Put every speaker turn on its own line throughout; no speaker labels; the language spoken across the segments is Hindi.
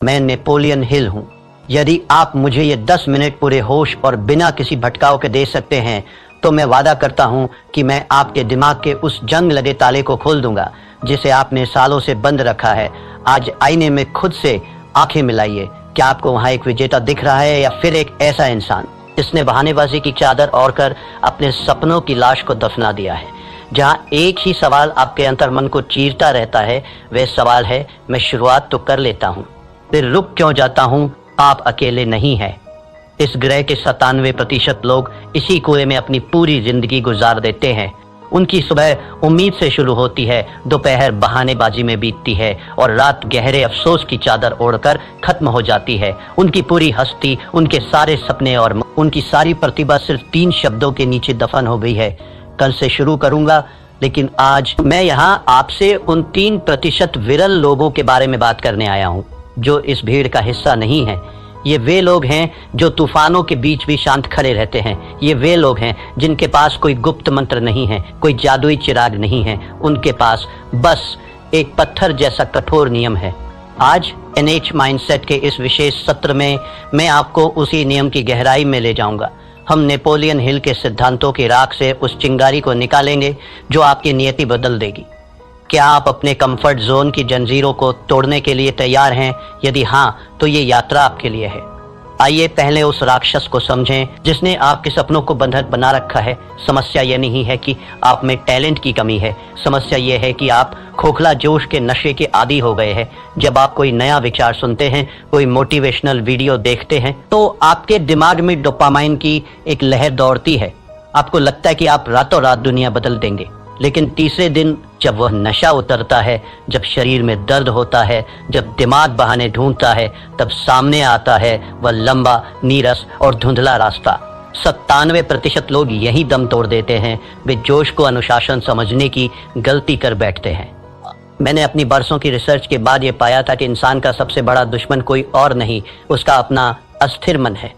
मैं नेपोलियन हिल हूँ। यदि आप मुझे ये 10 मिनट पूरे होश और बिना किसी भटकाव के दे सकते हैं तो मैं वादा करता हूँ कि मैं आपके दिमाग के उस जंग लगे ताले को खोल दूंगा जिसे आपने सालों से बंद रखा है। आज आईने में खुद से आंखें मिलाइए। क्या आपको वहाँ एक विजेता दिख रहा है या फिर एक ऐसा इंसान जिसने बहानेबाजी की चादर ओढ़कर अपने सपनों की लाश को दफना दिया है? जहाँ एक ही सवाल आपके अंतर्मन को चीरता रहता है, वह सवाल है, मैं शुरुआत तो कर लेता हूँ, फिर रुक क्यों जाता हूँ? आप अकेले नहीं हैं। इस ग्रह के 97% लोग इसी कुएं में अपनी पूरी जिंदगी गुजार देते हैं। उनकी सुबह उम्मीद से शुरू होती है, दोपहर बहानेबाजी में बीतती है और रात गहरे अफसोस की चादर ओढ़कर खत्म हो जाती है। उनकी पूरी हस्ती, उनके सारे सपने और उनकी सारी प्रतिभा सिर्फ 3 शब्दों के नीचे दफन हो गई है। कल से शुरू करूंगा, लेकिन आज मैं यहाँ आपसे उन 3% विरल लोगों के बारे में बात करने आया हूँ जो इस भीड़ का हिस्सा नहीं है। ये वे लोग हैं जो तूफानों के बीच भी शांत खड़े रहते हैं। ये वे लोग हैं जिनके पास कोई गुप्त मंत्र नहीं है, कोई जादुई चिराग नहीं है। उनके पास बस एक पत्थर जैसा कठोर नियम है। आज एनएच माइंडसेट के इस विशेष सत्र में मैं आपको उसी नियम की गहराई में ले जाऊंगा। हम नेपोलियन हिल के सिद्धांतों की राख से उस चिंगारी को निकालेंगे जो आपकी नियति बदल देगी। क्या आप अपने कंफर्ट जोन की जंजीरों को तोड़ने के लिए तैयार हैं? यदि हाँ, तो ये यात्रा आपके लिए है। आइए पहले उस राक्षस को समझें जिसने आपके सपनों को बंधक बना रखा है। समस्या ये नहीं है कि आप में टैलेंट की कमी है, समस्या ये है कि आप खोखला जोश के नशे के आदी हो गए हैं। जब आप कोई नया विचार सुनते हैं, कोई मोटिवेशनल वीडियो देखते हैं, तो आपके दिमाग में डोपामाइन की एक लहर दौड़ती है। आपको लगता है कि आप रातों रात दुनिया बदल देंगे। लेकिन तीसरे दिन जब वह नशा उतरता है, जब शरीर में दर्द होता है, जब दिमाग बहाने ढूंढता है, तब सामने आता है वह लंबा, नीरस और धुंधला रास्ता। 97% लोग यही दम तोड़ देते हैं। वे जोश को अनुशासन समझने की गलती कर बैठते हैं। मैंने अपनी बरसों की रिसर्च के बाद ये पाया था कि इंसान का सबसे बड़ा दुश्मन कोई और नहीं, उसका अपना अस्थिर मन है।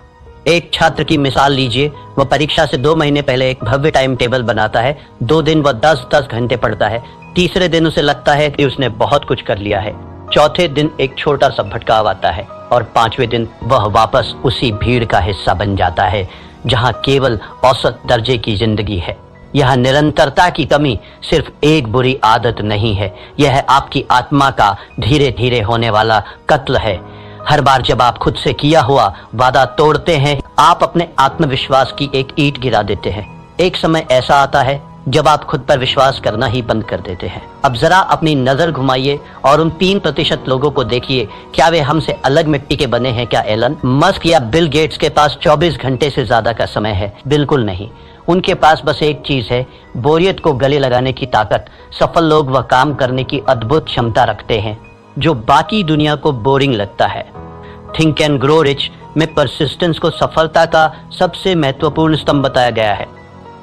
एक छात्र की मिसाल लीजिए। वह परीक्षा से 2 महीने पहले एक भव्य टाइम टेबल बनाता है। 2 दिन वह 10-10 घंटे पढ़ता है। तीसरे दिन उसे लगता है कि उसने बहुत कुछ कर लिया है। चौथे दिन एक छोटा सा भटकाव आता है और 5वें दिन वह वापस उसी भीड़ का हिस्सा बन जाता है जहां केवल औसत दर्जे की जिंदगी है। यह निरंतरता की कमी सिर्फ एक बुरी आदत नहीं है, यह आपकी आत्मा का धीरे धीरे होने वाला कत्ल है। हर बार जब आप खुद से किया हुआ वादा तोड़ते हैं, आप अपने आत्मविश्वास की एक ईंट गिरा देते हैं। एक समय ऐसा आता है जब आप खुद पर विश्वास करना ही बंद कर देते हैं। अब जरा अपनी नजर घुमाइए और उन 3% लोगों को देखिए। क्या वे हमसे अलग मिट्टी के बने हैं? क्या एलन मस्क या बिल गेट्स के पास 24 घंटे से ज्यादा का समय है? बिल्कुल नहीं। उनके पास बस एक चीज है, बोरियत को गले लगाने की ताकत। सफल लोग वह काम करने की अद्भुत क्षमता रखते हैं जो बाकी दुनिया को बोरिंग लगता है। थिंक एंड ग्रो रिच में परसिस्टेंस को सफलता का सबसे महत्वपूर्ण स्तंभ बताया गया है।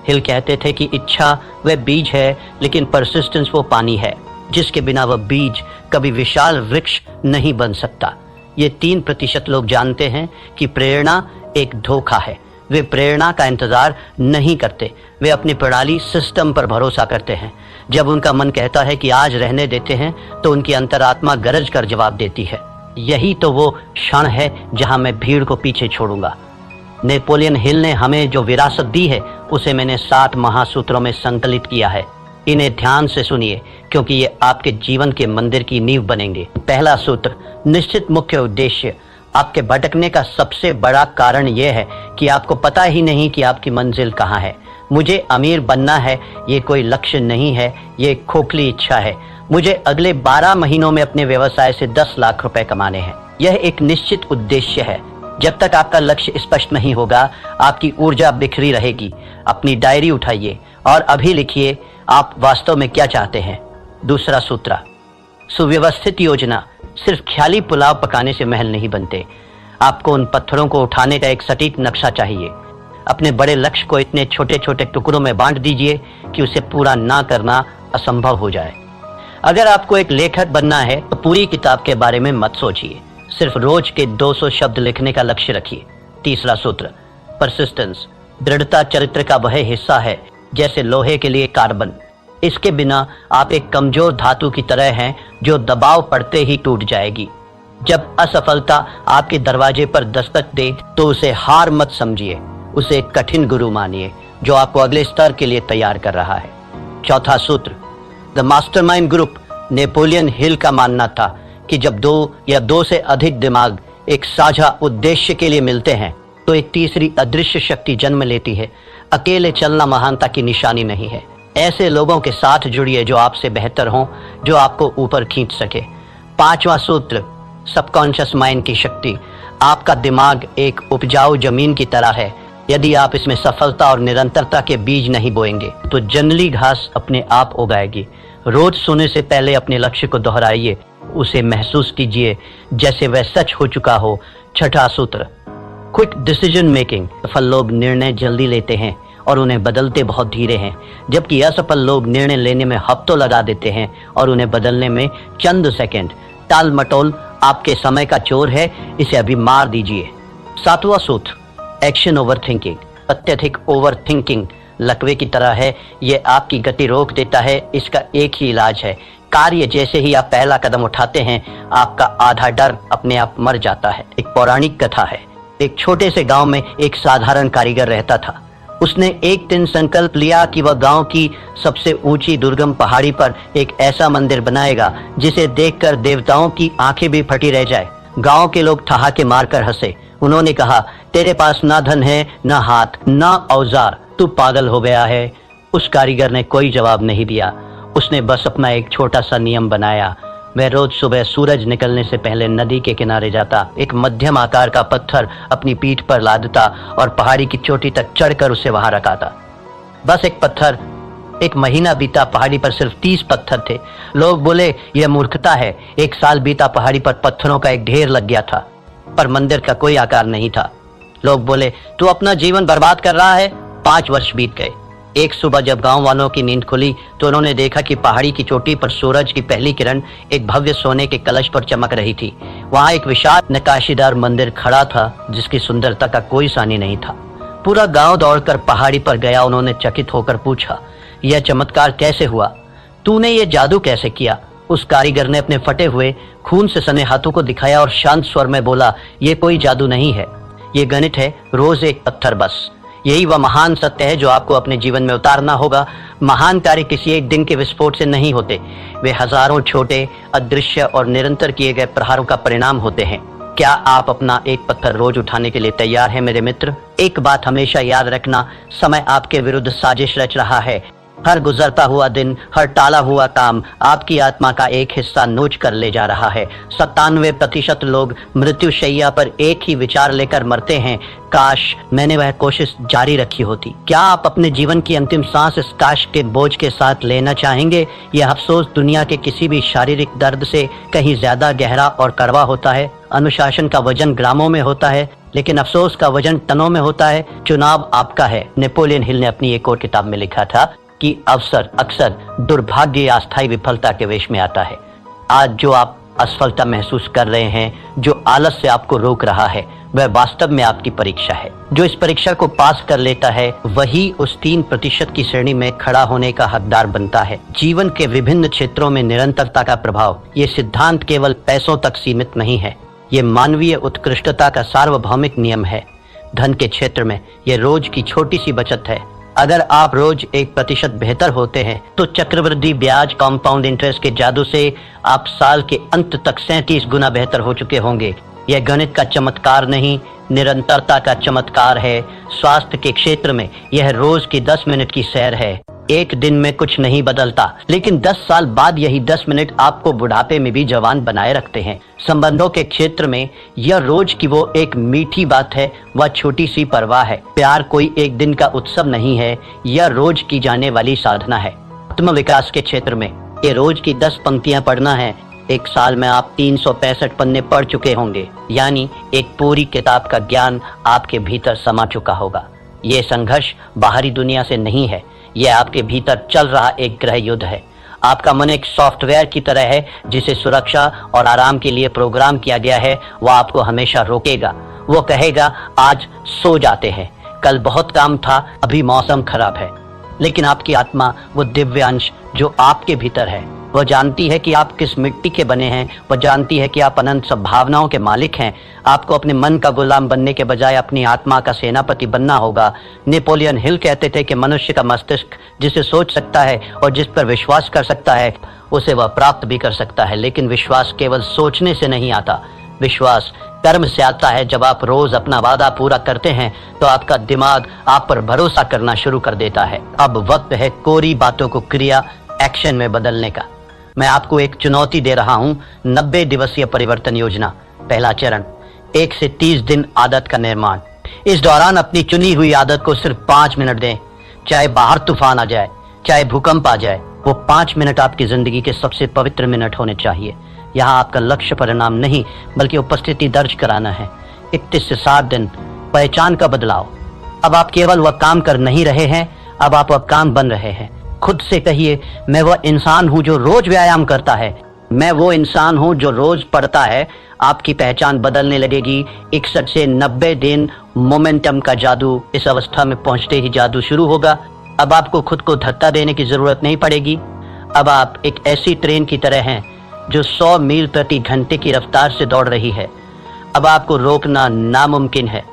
हिल कहते थे कि इच्छा वह बीज है, लेकिन परसिस्टेंस वो पानी है जिसके बिना वह बीज कभी विशाल वृक्ष नहीं बन सकता। ये 3% लोग जानते हैं कि प्रेरणा एक धोखा है। वे प्रेरणा का इंतजार नहीं करते, वे अपनी प्रणाली सिस्टम पर भरोसा करते हैं। जब उनका मन कहता है कि आज रहने देते हैं, तो उनकी अंतरात्मा गरज कर जवाब देती है, यही तो वो क्षण है जहां मैं भीड़ को पीछे छोड़ूंगा। नेपोलियन हिल ने हमें जो विरासत दी है उसे मैंने 7 महासूत्रों में संकलित किया है। इन्हें ध्यान से सुनिए क्योंकि ये आपके जीवन के मंदिर की नींव बनेंगे। पहला सूत्र, निश्चित मुख्य उद्देश्य। आपके भटकने का सबसे बड़ा कारण यह है कि आपको पता ही नहीं कि आपकी मंजिल कहाँ है। मुझे अमीर बनना है, ये कोई लक्ष्य नहीं है, ये एक खोखली इच्छा है। मुझे अगले 12 महीनों में अपने व्यवसाय से 10 लाख रुपए कमाने हैं। यह एक निश्चित उद्देश्य है। जब तक आपका लक्ष्य स्पष्ट नहीं होगा, आपकी ऊर्जा बिखरी रहेगी। अपनी डायरी उठाइए और अभी लिखिए आप वास्तव में क्या चाहते हैं। दूसरा सूत्र, सुव्यवस्थित योजना। सिर्फ ख्याली पुलाव पकाने से महल नहीं बनते। आपको उन पत्थरों को उठाने का एक सटीक नक्शा चाहिए। अपने बड़े लक्ष्य को इतने छोटे छोटे टुकड़ों में बांट दीजिए कि उसे पूरा ना करना असंभव हो जाए। अगर आपको एक लेखक बनना है तो पूरी किताब के बारे में मत सोचिए, सिर्फ रोज के 200 शब्द लिखने का लक्ष्य रखिए। तीसरा सूत्र, परसिस्टेंस। दृढ़ता चरित्र का वह हिस्सा है जैसे लोहे के लिए कार्बन। इसके बिना आप एक कमजोर धातु की तरह हैं जो दबाव पड़ते ही टूट जाएगी। जब असफलता आपके दरवाजे पर दस्तक दे तो उसे हार मत समझिए, उसे एक कठिन गुरु मानिए जो आपको अगले स्तर के लिए तैयार कर रहा है। चौथा सूत्र, the mastermind group Napoleon Hill का मानना था कि जब दो या दो से अधिक दिमाग एक साझा उद्देश्य के लिए मिलते हैं तो एक तीसरी अदृश्य शक्ति जन्म लेती है। अकेले चलना महानता की निशानी नहीं है। ऐसे लोगों के साथ जुड़िए जो आपसे बेहतर हों, जो आपको ऊपर खींच सके। पांचवा सूत्र, सबकॉन्शियस माइंड की शक्ति। आपका दिमाग एक उपजाऊ जमीन की तरह है। यदि आप इसमें सफलता और निरंतरता के बीज नहीं बोएंगे तो जंगली घास अपने आप उगाएगी। रोज सोने से पहले अपने लक्ष्य को दोहराइए, उसे महसूस कीजिए जैसे वह सच हो चुका हो। छठा सूत्र, क्विक डिसीजन मेकिंग। सफल लोग निर्णय जल्दी लेते हैं और उन्हें बदलते बहुत धीरे हैं, जबकि असफल लोग निर्णय लेने में हफ्तों लगा देते हैं और उन्हें बदलने में चंद सेकंड। टाल मटोल आपके समय का चोर है, इसे अभी मार दीजिए। सातवां सूत्र, एक्शन ओवर थिंकिंग। अत्यधिक ओवर थिंकिंग लकवे की तरह है, ये आपकी गति रोक देता है। इसका एक ही इलाज है, कार्य जैसे ही आप पहला कदम उठाते हैं आपका आधा डर अपने आप मर जाता है। एक पौराणिक कथा है। एक छोटे से गांव में एक साधारण कारीगर रहता था। उसने एक दिन संकल्प लिया कि वह गांव की सबसे ऊंची दुर्गम पहाड़ी पर एक ऐसा मंदिर बनाएगा जिसे देखकर देवताओं की आंखें भी फटी रह जाए। गांव के लोग ठहाके मारकर हंसे। उन्होंने कहा, तेरे पास ना धन है, ना हाथ, ना औजार, तू पागल हो गया है। उस कारीगर ने कोई जवाब नहीं दिया। उसने बस अपना एक छोटा सा नियम बनाया। वह रोज सुबह सूरज निकलने से पहले नदी के किनारे जाता, एक मध्यम आकार का पत्थर अपनी पीठ पर लादता और पहाड़ी की चोटी तक चढ़कर उसे वहां रखाता। बस एक पत्थर। एक महीना बीता, पहाड़ी पर सिर्फ 30 पत्थर थे। लोग बोले, यह मूर्खता है। एक साल बीता, पहाड़ी पर पत्थरों का एक ढेर लग गया था, पर मंदिर का कोई आकार नहीं था। लोग बोले, तू अपना जीवन बर्बाद कर रहा है। 5 वर्ष बीत गए। एक सुबह जब गांव वालों की नींद खुली तो उन्होंने देखा कि पहाड़ी की चोटी पर सूरज की पहली किरण एक भव्य सोने के कलश पर चमक रही थी। वहां एक विशाल नक्काशीदार मंदिर खड़ा था जिसकी सुंदरता का कोई सानी नहीं था। पूरा गांव दौड़कर पहाड़ी पर गया। उन्होंने चकित होकर पूछा, यह चमत्कार कैसे हुआ? तूने ये जादू कैसे किया? उस कारीगर ने अपने फटे हुए खून से सने हाथों को दिखाया और शांत स्वर में बोला, ये कोई जादू नहीं है, ये गणित है, रोज एक पत्थर बस। यही वह महान सत्य है जो आपको अपने जीवन में उतारना होगा। महान कार्य किसी एक दिन के विस्फोट से नहीं होते, वे हजारों छोटे, अदृश्य और निरंतर किए गए प्रहारों का परिणाम होते हैं। क्या आप अपना एक पत्थर रोज उठाने के लिए तैयार हैं मेरे मित्र? एक बात हमेशा याद रखना, समय आपके विरुद्ध साजिश रच रहा है। हर गुजरता हुआ दिन, हर टाला हुआ काम आपकी आत्मा का एक हिस्सा नोच कर ले जा रहा है। 97% लोग मृत्युशैया पर एक ही विचार लेकर मरते हैं, काश मैंने वह कोशिश जारी रखी होती। क्या आप अपने जीवन की अंतिम सांस इस काश के बोझ के साथ लेना चाहेंगे? यह अफसोस दुनिया के किसी भी शारीरिक दर्द से कहीं ज्यादा गहरा और कड़वा होता है। अनुशासन का वजन ग्रामों में होता है, लेकिन अफसोस का वजन टनों में होता है। चुनाव आपका है। नेपोलियन हिल ने अपनी एक और किताब में लिखा था कि अवसर अक्सर दुर्भाग्य या अस्थायी विफलता के वेश में आता है। आज जो आप असफलता महसूस कर रहे हैं, जो आलस से आपको रोक रहा है, वह वास्तव में आपकी परीक्षा है। जो इस परीक्षा को पास कर लेता है वही उस 3% की श्रेणी में खड़ा होने का हकदार बनता है। जीवन के विभिन्न क्षेत्रों में निरंतरता का प्रभाव, ये सिद्धांत केवल पैसों तक सीमित नहीं है, ये मानवीय उत्कृष्टता का सार्वभौमिक नियम है। धन के क्षेत्र में ये रोज की छोटी सी बचत है। अगर आप रोज 1% बेहतर होते हैं तो चक्रवृद्धि ब्याज, कंपाउंड इंटरेस्ट के जादू से आप साल के अंत तक 37 गुना बेहतर हो चुके होंगे। यह गणित का चमत्कार नहीं, निरंतरता का चमत्कार है। स्वास्थ्य के क्षेत्र में यह रोज की 10 मिनट की सैर है। एक दिन में कुछ नहीं बदलता, लेकिन 10 साल बाद यही 10 मिनट आपको बुढ़ापे में भी जवान बनाए रखते हैं। संबंधों के क्षेत्र में यह रोज की वो एक मीठी बात है, वह छोटी सी परवाह है। प्यार कोई एक दिन का उत्सव नहीं है, यह रोज की जाने वाली साधना है। आत्म विकास के क्षेत्र में ये रोज की 10 पंक्तियां पढ़ना है। एक साल में आप 365 पन्ने पढ़ चुके होंगे, यानी एक पूरी किताब का ज्ञान आपके भीतर समा चुका होगा। ये संघर्ष बाहरी दुनिया से नहीं है, यह आपके भीतर चल रहा एक गृह युद्ध है। आपका मन एक सॉफ्टवेयर की तरह है जिसे सुरक्षा और आराम के लिए प्रोग्राम किया गया है। वह आपको हमेशा रोकेगा। वो कहेगा, आज सो जाते हैं, कल बहुत काम था, अभी मौसम खराब है। लेकिन आपकी आत्मा, वो दिव्य अंश जो आपके भीतर है, वह जानती है कि आप किस मिट्टी के बने हैं, वह जानती है कि आप अनंत संभावनाओं के मालिक हैं। आपको अपने मन का गुलाम बनने के बजाय अपनी आत्मा का सेनापति बनना होगा। नेपोलियन हिल कहते थे कि मनुष्य का मस्तिष्क जिसे सोच सकता है और जिस पर विश्वास कर सकता है उसे वह प्राप्त भी कर सकता है, लेकिन विश्वास केवल सोचने से नहीं आता। विश्वास कर्म से आता है। जब आप रोज अपना वादा पूरा करते हैं तो आपका दिमाग आप पर भरोसा करना शुरू कर देता है। अब वक्त है कोरी बातों को क्रिया एक्शन में बदलने का। मैं आपको एक चुनौती दे रहा हूं, 90 दिवसीय परिवर्तन योजना। पहला चरण, 1 से 30 दिन आदत का निर्माण। इस दौरान अपनी चुनी हुई आदत को सिर्फ 5 मिनट दें। चाहे बाहर तूफान आ जाए, चाहे भूकंप आ जाए, वो 5 मिनट आपकी जिंदगी के सबसे पवित्र मिनट होने चाहिए। यहाँ आपका लक्ष्य परिणाम नहीं बल्कि उपस्थिति दर्ज कराना है। 31 से 60 दिन, पहचान का बदलाव। अब आप केवल वह काम कर नहीं रहे हैं, अब आप वह काम बन रहे हैं। खुद से कहिए, मैं वह इंसान हूं जो रोज व्यायाम करता है, मैं वो इंसान हूं जो रोज पढ़ता है। आपकी पहचान बदलने लगेगी। 61 से 90 दिन मोमेंटम का जादू। इस अवस्था में पहुंचते ही जादू शुरू होगा। अब आपको खुद को धक्का देने की जरूरत नहीं पड़ेगी। अब आप एक ऐसी ट्रेन की तरह हैं जो 100 मील प्रति घंटे की रफ्तार से दौड़ रही है। अब आपको रोकना नामुमकिन है।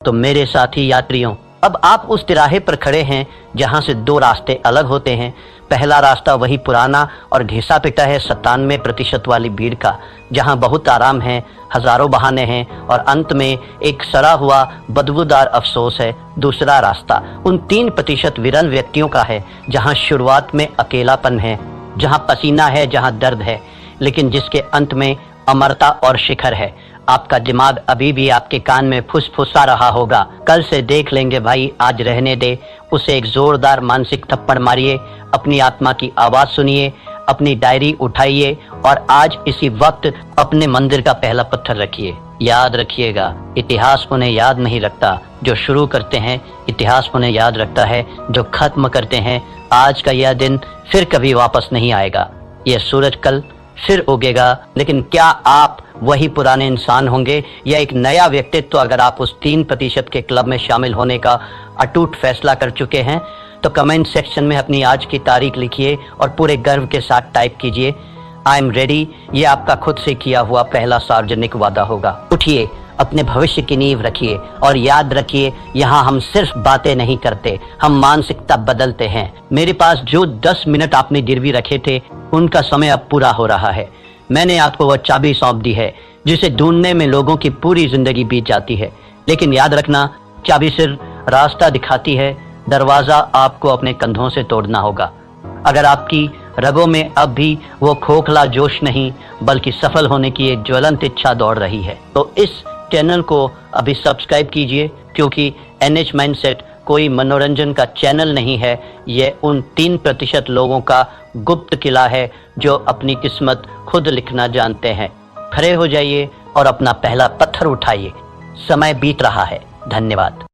तो मेरे साथी यात्रियों, अब आप उस तिराहे पर खड़े हैं जहां से 2 रास्ते अलग होते हैं। पहला रास्ता वही पुराना और घिसा पिटा है 97% वाली भीड़ का, जहां बहुत आराम है, हजारों बहाने हैं और अंत में एक सड़ा हुआ बदबूदार अफसोस है। दूसरा रास्ता उन 3% विरल व्यक्तियों का है जहां शुरुआत में अकेलापन है, जहां पसीना है, जहां दर्द है, लेकिन जिसके अंत में अमरता और शिखर है। आपका दिमाग अभी भी आपके कान में फुसफुसा रहा होगा, कल से देख लेंगे भाई, आज रहने दे। उसे एक जोरदार मानसिक थप्पड़ मारिए, अपनी आत्मा की आवाज सुनिए, अपनी डायरी उठाइए और आज इसी वक्त अपने मंदिर का पहला पत्थर रखिए। याद रखिएगा, इतिहास उन्हें याद नहीं रखता जो शुरू करते हैं, इतिहास उन्हें याद रखता है जो खत्म करते हैं। आज का यह दिन फिर कभी वापस नहीं आएगा। यह सूरज कल फिर उगेगा, लेकिन क्या आप वही पुराने इंसान होंगे या एक नया व्यक्तित्व? अगर आप उस 3% के क्लब में शामिल होने का अटूट फैसला कर चुके हैं तो कमेंट सेक्शन में अपनी आज की तारीख लिखिए और पूरे गर्व के साथ टाइप कीजिए, आई एम रेडी। ये आपका खुद से किया हुआ पहला सार्वजनिक वादा होगा। उठिए, अपने भविष्य की नींव रखिए और याद रखिए, यहाँ हम सिर्फ बातें नहीं करते, हम मानसिकता बदलते हैं। मेरे पास जो 10 मिनट आपने गिरवी रखे थे उनका समय अब पूरा हो रहा है। मैंने आपको वह चाबी सौंप दी है जिसे ढूंढने में लोगों की पूरी जिंदगी बीत जाती है, लेकिन याद रखना, चाबी सिर्फ रास्ता दिखाती है, दरवाजा आपको अपने कंधों से तोड़ना होगा। अगर आपकी रगों में अब भी वो खोखला जोश नहीं बल्कि सफल होने की एक ज्वलंत इच्छा दौड़ रही है तो इस चैनल को अभी सब्सक्राइब कीजिए, क्योंकि NH माइंडसेट कोई मनोरंजन का चैनल नहीं है। यह उन 3% लोगों का गुप्त किला है जो अपनी किस्मत खुद लिखना जानते हैं। खड़े हो जाइए और अपना पहला पत्थर उठाइए। समय बीत रहा है। धन्यवाद।